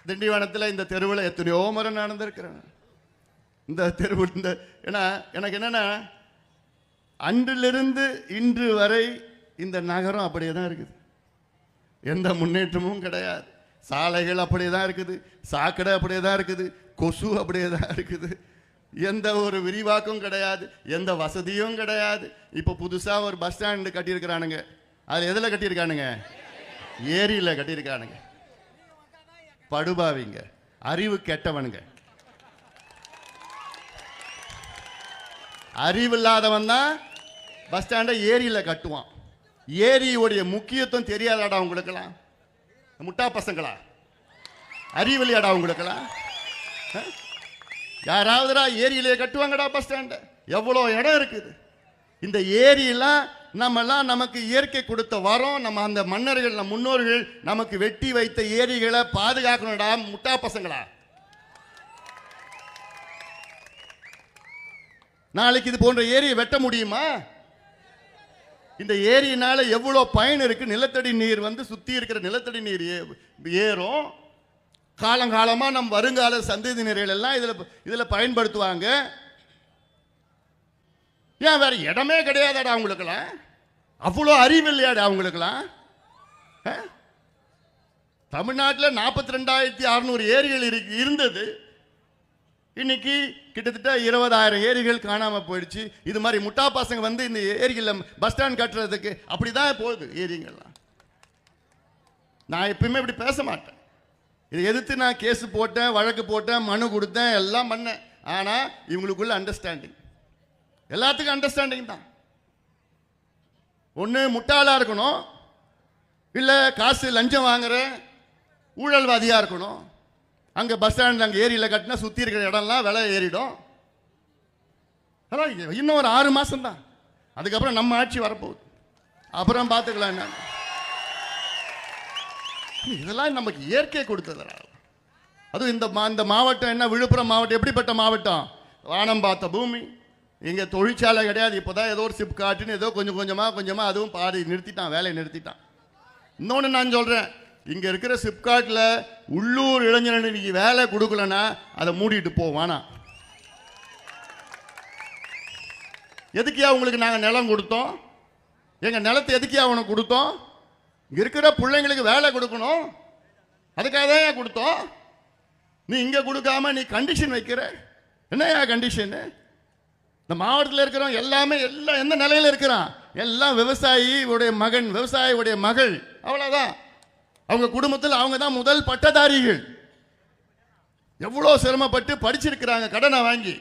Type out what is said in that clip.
திண்டிவனத்தில் இந்த தெருவில் எத்தனையோ முறை நடந்திருக்கிறேன். இந்த தெருவு இந்த ஏன்னா எனக்கு என்னென்னா, அன்றிலிருந்து இன்று வரை இந்த நகரம் அப்படியே தான் இருக்குது. எந்த முன்னேற்றமும் கிடையாது. சாலைகள் அப்படியே தான் இருக்குது, சாக்கடை அப்படியே தான் இருக்குது, கொசு அப்படியே தான் இருக்குது. எந்த ஒரு விரிவாக்கம் கிடையாது, எந்த வசதியும் கிடையாது. இப்போ புதுசாக ஒரு பஸ் ஸ்டாண்டு கட்டியிருக்கிறானுங்க. அது எதில் கட்டியிருக்கானுங்க? ஏரியில் கட்டியிருக்கானுங்க. படுபாவிங்க, அறிவு கெட்டவனுங்க. அறிவில்லாதவன் தான் பஸ் ஸ்டாண்டை ஏரியில் கட்டுவான். ஏரியோடைய முக்கியத்துவம் தெரியாதாடா உங்களுக்கெல்லாம்? முட்டா பசங்களா? அறிவில்லையாடா உங்களுக்கெல்லாம்? யாராவதுடா ஏரியிலே கட்டுவாங்கடா பஸ் ஸ்டாண்டை? எவ்வளோ இடம் இருக்குது. இந்த ஏரியெல்லாம் நம்மெல்லாம் நமக்கு இயற்கை கொடுத்த வரோம். நம்ம அந்த மன்னர்கள், நம் முன்னோர்கள் நமக்கு வெட்டி வைத்த ஏரிகளை பாதுகாக்கணும்டா முட்டா பசங்களா. நாளைக்கு இது போன்ற ஏரியை வெட்ட முடியுமா? இந்த ஏரியினால எவ்வளோ பயன் இருக்கு. நிலத்தடி நீர் சுத்தி இருக்கிற நிலத்தடி நீர் ஏறும். காலங்காலமாக நம் வருங்கால சந்ததியினர்கள் எல்லாம் இதில் பயன்படுத்துவாங்க. ஏன் வேற இடமே கிடையாதாடா அவங்களுக்கெல்லாம்? அவ்வளோ அறிவு இல்லையாடா அவங்களுக்கெல்லாம்? தமிழ்நாட்டில் 42,600 ஏரிகள் இருந்தது. இன்னைக்கு கிட்டத்தட்ட 20,000 ஏரிகள் காணாமல் போயிடுச்சு. இது மாதிரி முட்டா பசங்க இந்த ஏரிகளில் பஸ் ஸ்டாண்ட் கட்டுறதுக்கு அப்படிதான் போகுது ஏரிங்கள்லாம். நான் எப்பயுமே இப்படி பேச மாட்டேன். இதை எதிர்த்து நான் கேஸ் போட்டேன், வழக்கு போட்டேன், மனு கொடுத்தேன், எல்லாம் பண்ணேன். ஆனால் இவங்களுக்குள்ள அண்டர்ஸ்டாண்டிங், எல்லாத்துக்கும் அண்டர்ஸ்டாண்டிங் தான். ஒன்று முட்டாளாக இருக்கணும், இல்லை காசு லஞ்சம் வாங்குற ஊழல்வாதியாக இருக்கணும். அங்கே பஸ் ஸ்டாண்ட் அங்கே ஏரியில் கட்டினா சுற்றி இருக்கிற இடம்லாம் விலை ஏறிடும். அதான் இன்னும் ஒரு 6 மாதம் தான், அதுக்கப்புறம் நம்ம ஆட்சி வரப்போகுது. அப்புறம் பார்த்துக்கலாம் என்ன. இதெல்லாம் நமக்கு இயற்கை கொடுத்ததுடா. அதுவும் இந்த மாவட்டம் என்ன, விழுப்புரம் மாவட்டம் எப்படிப்பட்ட மாவட்டம்? வானம் பார்த்த பூமி. இங்கே தொழிற்சாலை கிடையாது. இப்போதான் ஏதோ ஒரு சிப் காட்டுன்னு ஏதோ கொஞ்சம் கொஞ்சமாக அதுவும் பாடி நிறுத்திட்டான், வேலையை நிறுத்திட்டான். இன்னொன்று நான் சொல்கிறேன், இங்கே இருக்கிற சிப்காட்டில் உள்ளூர் இளைஞர்களுக்கு வேலை கொடுக்கலன்னா அதை மூடிட்டு போவானா? எதுக்கியா உங்களுக்கு நாங்கள் நிலம் கொடுத்தோம்? எங்கள் நிலத்தை எதுக்கியா உனக்கு கொடுத்தோம்? இங்கே இருக்கிற பிள்ளைங்களுக்கு வேலை கொடுக்கணும், அதுக்காக தான் ஏன் கொடுத்தோம்? நீ இங்கே கொடுக்காம நீ கண்டிஷன் வைக்கிற. என்னையா கண்டிஷனு? இந்த மாவட்டத்தில் இருக்கிறவங்க எல்லாமே எல்லாம் எந்த நிலையில் இருக்கிறான்? எல்லாம் விவசாயியுடைய மகன், விவசாயியுடைய மகள், அவ்வளோதான். அவங்க குடும்பத்தில் அவங்க தான் முதல் பட்டதாரிகள். எவ்வளோ சிரமப்பட்டு படிச்சிருக்கிறாங்க கடனை வாங்கி.